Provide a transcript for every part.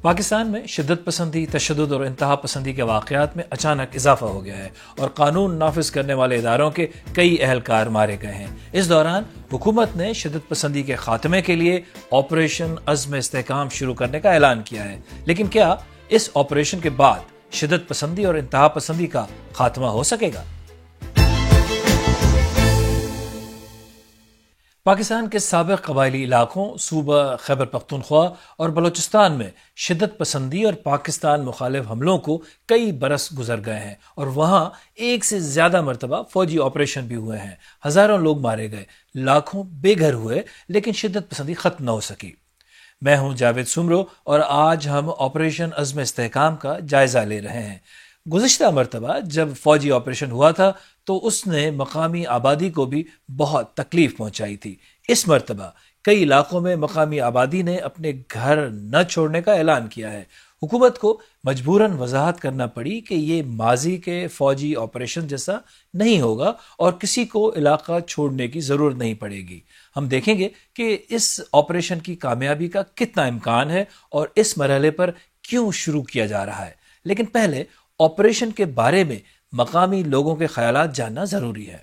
پاکستان میں شدت پسندی، تشدد اور انتہا پسندی کے واقعات میں اچانک اضافہ ہو گیا ہے اور قانون نافذ کرنے والے اداروں کے کئی اہلکار مارے گئے ہیں۔ اس دوران حکومت نے شدت پسندی کے خاتمے کے لیے آپریشن عزم استحکام شروع کرنے کا اعلان کیا ہے، لیکن کیا اس آپریشن کے بعد شدت پسندی اور انتہا پسندی کا خاتمہ ہو سکے گا؟ پاکستان کے سابق قبائلی علاقوں صوبہ خیبر پختونخوا اور بلوچستان میں شدت پسندی اور پاکستان مخالف حملوں کو کئی برس گزر گئے ہیں اور وہاں ایک سے زیادہ مرتبہ فوجی آپریشن بھی ہوئے ہیں۔ ہزاروں لوگ مارے گئے، لاکھوں بے گھر ہوئے، لیکن شدت پسندی ختم نہ ہو سکی۔ میں ہوں جاوید سمرو اور آج ہم آپریشن عزم استحکام کا جائزہ لے رہے ہیں۔ گزشتہ مرتبہ جب فوجی آپریشن ہوا تھا تو اس نے مقامی آبادی کو بھی بہت تکلیف پہنچائی تھی۔ اس مرتبہ کئی علاقوں میں مقامی آبادی نے اپنے گھر نہ چھوڑنے کا اعلان کیا ہے۔ حکومت کو مجبوراً وضاحت کرنا پڑی کہ یہ ماضی کے فوجی آپریشن جیسا نہیں ہوگا اور کسی کو علاقہ چھوڑنے کی ضرورت نہیں پڑے گی۔ ہم دیکھیں گے کہ اس آپریشن کی کامیابی کا کتنا امکان ہے اور اس مرحلے پر کیوں شروع کیا جا رہا ہے، لیکن پہلے آپریشن کے بارے میں مقامی لوگوں کے خیالات جاننا ضروری ہے۔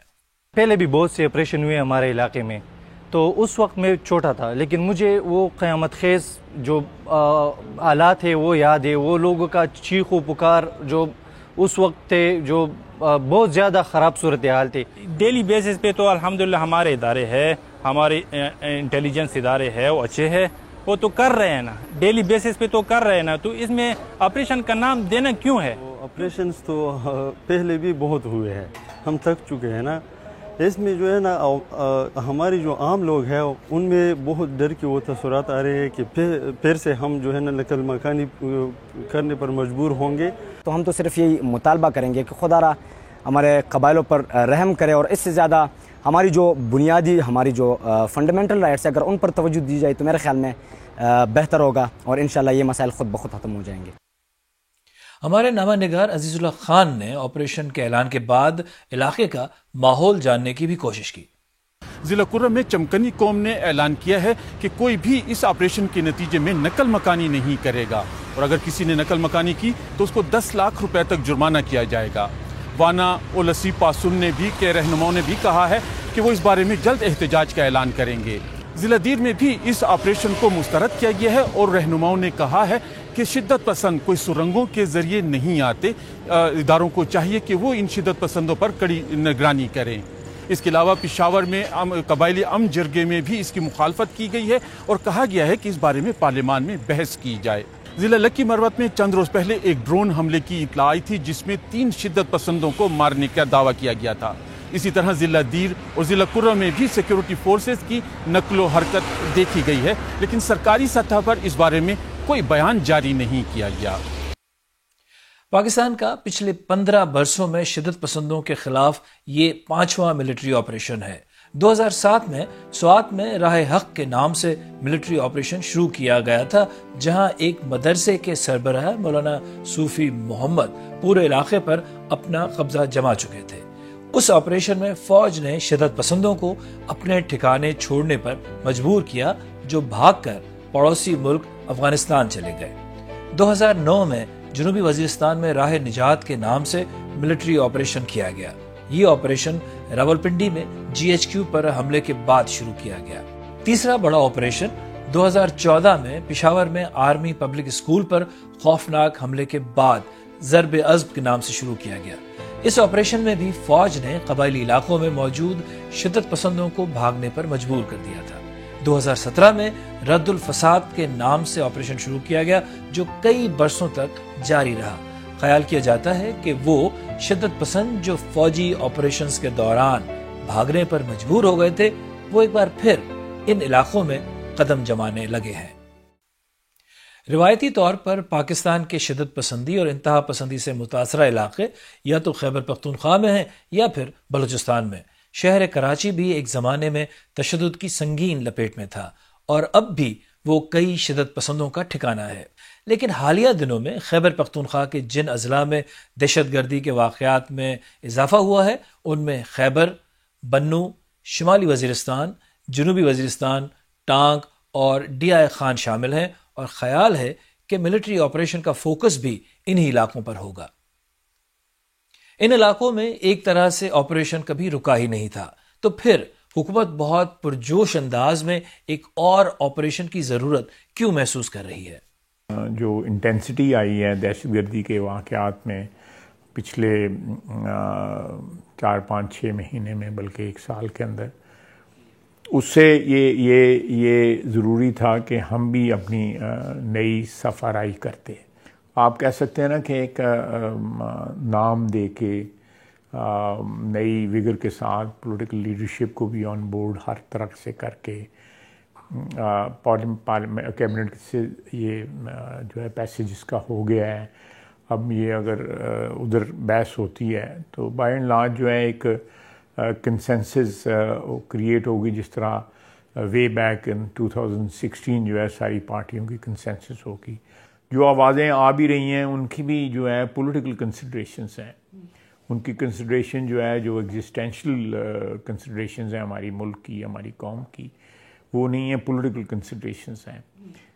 پہلے بھی بہت سے آپریشن ہوئے ہمارے علاقے میں، تو اس وقت میں چھوٹا تھا، لیکن مجھے وہ قیامت خیز جو حالات ہے وہ یاد ہے، وہ لوگوں کا چیخ و پکار جو اس وقت تھے، جو بہت زیادہ خراب صورتحال تھی۔ ڈیلی بیسس پہ تو الحمدللہ ہمارے ادارے ہیں، ہمارے انٹیلیجنس ادارے ہیں، وہ اچھے ہیں، وہ تو کر رہے ہیں نا، ڈیلی بیسس پہ تو کر رہے ہیں نا، تو اس میں آپریشن کا نام دینا کیوں ہے؟ آپریشنز تو پہلے بھی بہت ہوئے ہیں، ہم تھک چکے ہیں نا۔ اس میں جو ہے نا ہماری جو عام لوگ ہیں ان میں بہت ڈر کے وہ تاثرات آ رہے ہیں کہ پھر سے ہم جو ہے نا نقل مکانی کرنے پر مجبور ہوں گے۔ تو ہم تو صرف یہی مطالبہ کریں گے کہ خدا را ہمارے قبائلوں پر رحم کرے اور اس سے زیادہ ہماری جو بنیادی ہماری جو فنڈامنٹل رائٹس اگر ان پر توجہ دی جائے تو میرے خیال میں بہتر ہوگا اور انشاءاللہ یہ مسائل خود بخود ختم ہو جائیں گے۔ ہمارے نامہ نگار عزیز اللہ خان نے آپریشن کے اعلان کے بعد علاقے کا ماحول جاننے کی بھی کوشش کی۔ ضلع کرم میں چمکنی قوم نے اعلان کیا ہے کہ کوئی بھی اس آپریشن کے نتیجے میں نقل مکانی نہیں کرے گا، اور اگر کسی نے نقل مکانی کی تو اس کو 10 لاکھ روپے تک جرمانہ کیا جائے گا۔ وانا اولسی پاسم نے بھی کے رہنماؤں نے بھی کہا ہے کہ وہ اس بارے میں جلد احتجاج کا اعلان کریں گے۔ ضلع دیر میں بھی اس آپریشن کو مسترد کیا گیا ہے اور رہنماؤں نے کہا ہے کہ شدت پسند کوئی سرنگوں کے ذریعے نہیں آتے، اداروں کو چاہیے کہ وہ ان شدت پسندوں پر کڑی نگرانی کریں۔ اس کے علاوہ پشاور میں قبائلی جرگے میں بھی اس کی مخالفت کی گئی ہے اور کہا گیا ہے کہ اس بارے میں پارلیمان میں بحث کی جائے۔ ضلع لکی مروت میں چند روز پہلے ایک ڈرون حملے کی اطلاع آئی تھی جس میں 3 شدت پسندوں کو مارنے کا دعویٰ کیا گیا تھا۔ اسی طرح ضلع دیر اور ضلع کرم میں بھی سیکیورٹی فورسز کی نقل و حرکت دیکھی گئی ہے، لیکن سرکاری سطح پر اس بارے میں کوئی بیان جاری نہیں کیا گیا۔ پاکستان کا پچھلے 15 برسوں میں شدت پسندوں کے خلاف یہ 5واں ملٹری آپریشن ہے۔ 2007 میں سوات میں راہ حق کے نام سے ملٹری آپریشن شروع کیا گیا تھا، جہاں ایک مدرسے کے سربراہ مولانا صوفی محمد پورے علاقے پر اپنا قبضہ جما چکے تھے۔ اس آپریشن میں فوج نے شدت پسندوں کو اپنے ٹھکانے چھوڑنے پر مجبور کیا، جو بھاگ کر پڑوسی ملک افغانستان چلے گئے۔ 2009 میں جنوبی وزیرستان میں راہ نجات کے نام سے ملٹری آپریشن کیا گیا۔ یہ آپریشن راولپنڈی میں GHQ پر حملے کے بعد شروع کیا گیا۔ تیسرا بڑا آپریشن 2014 میں پشاور میں آرمی پبلک اسکول پر خوفناک حملے کے بعد ضرب عضب کے نام سے شروع کیا گیا۔ اس آپریشن میں بھی فوج نے قبائلی علاقوں میں موجود شدت پسندوں کو بھاگنے پر مجبور کر دیا تھا۔ 2017 میں رد الفساد کے نام سے آپریشن شروع کیا گیا، جو کئی برسوں تک جاری رہا۔ خیال کیا جاتا ہے کہ وہ شدت پسند جو فوجی آپریشنز کے دوران بھاگنے پر مجبور ہو گئے تھے، وہ ایک بار پھر ان علاقوں میں قدم جمانے لگے ہیں۔ روایتی طور پر پاکستان کے شدت پسندی اور انتہا پسندی سے متاثرہ علاقے یا تو خیبر پختونخوا میں ہیں یا پھر بلوچستان میں۔ شہر کراچی بھی ایک زمانے میں تشدد کی سنگین لپیٹ میں تھا اور اب بھی وہ کئی شدت پسندوں کا ٹھکانہ ہے، لیکن حالیہ دنوں میں خیبر پختونخوا کے جن اضلاع میں دہشت گردی کے واقعات میں اضافہ ہوا ہے ان میں خیبر، بنو، شمالی وزیرستان، جنوبی وزیرستان، ٹانک اور ڈی آئی خان شامل ہیں، اور خیال ہے کہ ملٹری آپریشن کا فوکس بھی انہی علاقوں پر ہوگا۔ ان علاقوں میں ایک طرح سے آپریشن کبھی رکا ہی نہیں تھا، تو پھر حکومت بہت پرجوش انداز میں ایک اور آپریشن کی ضرورت کیوں محسوس کر رہی ہے؟ جو انٹینسٹی آئی ہے دہشت گردی کے واقعات میں پچھلے 4-5-6 مہینے میں، بلکہ 1 سال کے اندر، اس سے یہ ضروری تھا کہ ہم بھی اپنی نئی صف آرائی کرتے۔ آپ کہہ سکتے ہیں نا کہ ایک نام دے کے نئی ویگر کے ساتھ پولیٹیکل لیڈرشپ کو بھی آن بورڈ ہر طرح سے کر کے کیبنٹ سے یہ جو ہے پیسج اس کا ہو گیا ہے۔ اب یہ اگر ادھر بحث ہوتی ہے تو بائی اینڈ لارج جو ہے ایک کنسنسس کریٹ ہوگی، جس طرح وے بیک ان 2016 جو ہے ساری پارٹیوں کی کنسنسس ہوگی۔ جو آوازیں آ بھی رہی ہیں ان کی بھی جو ہے پولیٹیکل کنسیڈریشنز ہیں، ان کی کنسیڈریشن جو ہے جو ایگزسٹینشیل کنسیڈریشنز ہیں ہماری ملک کی، ہماری قوم کی، وہ نہیں ہیں، پولیٹیکل کنسیڈریشنز ہیں۔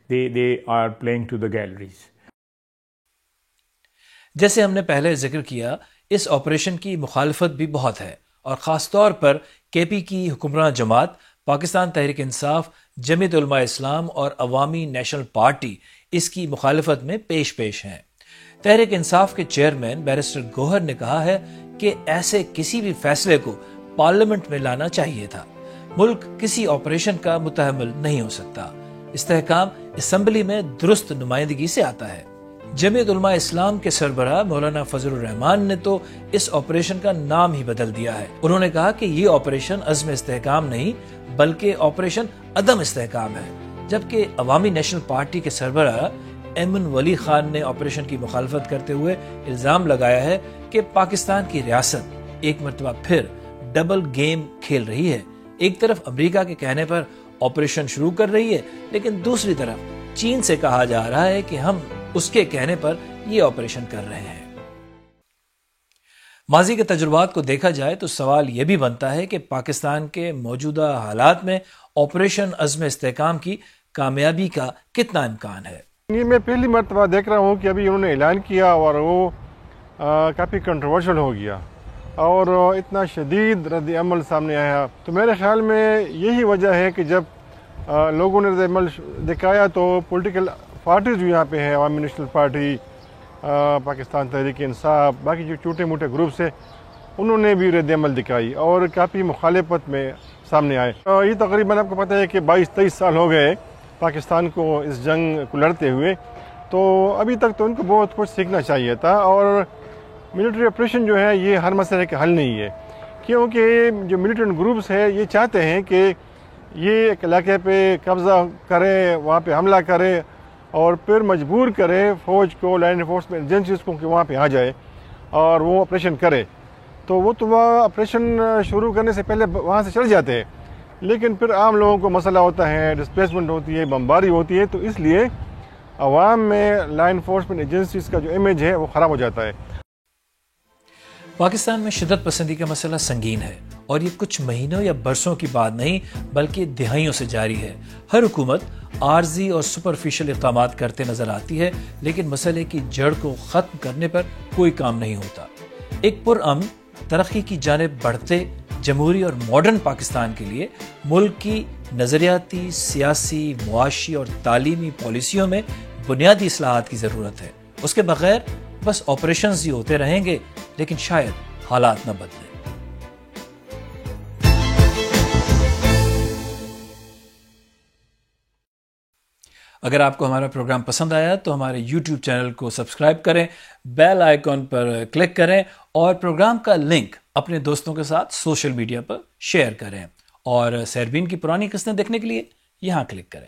they are playing to the galleries۔ جیسے ہم نے پہلے ذکر کیا، اس آپریشن کی مخالفت بھی بہت ہے، اور خاص طور پر کے پی کی حکمراں جماعت پاکستان تحریک انصاف، جمعیت علماء اسلام اور عوامی نیشنل پارٹی اس کی مخالفت میں پیش ہیں۔ تحریک انصاف کے چیئرمین بیرسٹر گوہر نے کہا ہے کہ ایسے کسی بھی فیصلے کو پارلیمنٹ میں لانا چاہیے تھا۔ ملک کسی آپریشن کا متحمل نہیں ہو سکتا۔ استحکام اسمبلی میں درست نمائندگی سے آتا ہے۔ جمعیت علماء اسلام کے سربراہ مولانا فضل الرحمان نے تو اس آپریشن کا نام ہی بدل دیا ہے۔ انہوں نے کہا کہ یہ آپریشن عزم استحکام نہیں بلکہ آپریشن عدم استحکام ہے، جبکہ عوامی نیشنل پارٹی کے سربراہ ایمن ولی خان نے آپریشن کی مخالفت کرتے ہوئے الزام لگایا ہے کہ پاکستان کی ریاست ایک مرتبہ پھر ڈبل گیم کھیل رہی ہے۔ ایک طرف امریکہ کے کہنے پر آپریشن شروع کر رہی ہے، لیکن دوسری طرف چین سے کہا جا رہا ہے کہ ہم اس کے کہنے پر یہ آپریشن کر رہے ہیں۔ ماضی کے تجربات کو دیکھا جائے تو سوال یہ بھی بنتا ہے کہ پاکستان کے موجودہ حالات میں آپریشن عزم استحکام کی کامیابی کا کتنا امکان ہے؟ یہ میں پہلی مرتبہ دیکھ رہا ہوں کہ ابھی انہوں نے اعلان کیا اور وہ کافی کنٹروورشل ہو گیا اور اتنا شدید رد عمل سامنے آیا، تو میرے خیال میں یہی وجہ ہے کہ جب لوگوں نے رد عمل دکھایا تو پولیٹیکل پارٹیز جو یہاں پہ ہیں، عوامی نیشنل پارٹی، پاکستان تحریک انصاف، باقی جو چھوٹے موٹے گروپس ہیں، انہوں نے بھی رد عمل دکھائی اور کافی مخالفت میں سامنے آئے۔ یہ تقریباً آپ کو پتہ ہے کہ 22-23 سال ہو گئے پاکستان کو اس جنگ کو لڑتے ہوئے، تو ابھی تک تو ان کو بہت کچھ سیکھنا چاہیے تھا۔ اور ملٹری آپریشن جو ہے یہ ہر مسئلے کا حل نہیں ہے، کیونکہ جو ملیٹنٹ گروپس ہے یہ چاہتے ہیں کہ یہ ایک علاقے پہ قبضہ کرے، وہاں پہ حملہ کرے اور پھر مجبور کرے فوج کو، لائن انفورسمنٹ ایجنسیز کو کہ وہاں پہ آ جائے اور وہ آپریشن کرے۔ تو وہ تو آپریشن شروع کرنے سے پہلے وہاں سے چل جاتے ہیں، لیکن پھر عام لوگوں کو مسئلہ ہوتا ہے، ڈسپلیسمنٹ ہوتی ہے، بمباری ہوتی ہے، تو اس لیے عوام میں لائن انفورسمنٹ ایجنسیز کا جو امیج ہے وہ خراب ہو جاتا ہے۔ پاکستان میں شدت پسندی کا مسئلہ سنگین ہے، اور یہ کچھ مہینوں یا برسوں کی بات نہیں بلکہ دہائیوں سے جاری ہے۔ ہر حکومت عارضی اور سپرفیشل اقدامات کرتے نظر آتی ہے، لیکن مسئلے کی جڑ کو ختم کرنے پر کوئی کام نہیں ہوتا۔ ایک پرامن ترقی کی جانب بڑھتے جمہوری اور ماڈرن پاکستان کے لیے ملک کی نظریاتی، سیاسی، معاشی اور تعلیمی پالیسیوں میں بنیادی اصلاحات کی ضرورت ہے۔ اس کے بغیر بس آپریشنز ہی ہوتے رہیں گے، لیکن شاید حالات نہ بدلیں۔ اگر آپ کو ہمارا پروگرام پسند آیا تو ہمارے YouTube چینل کو سبسکرائب کریں، بیل آئیکن پر کلک کریں اور پروگرام کا لنک اپنے دوستوں کے ساتھ سوشل میڈیا پر شیئر کریں، اور سیربین کی پرانی قسطیں دیکھنے کے لیے یہاں کلک کریں۔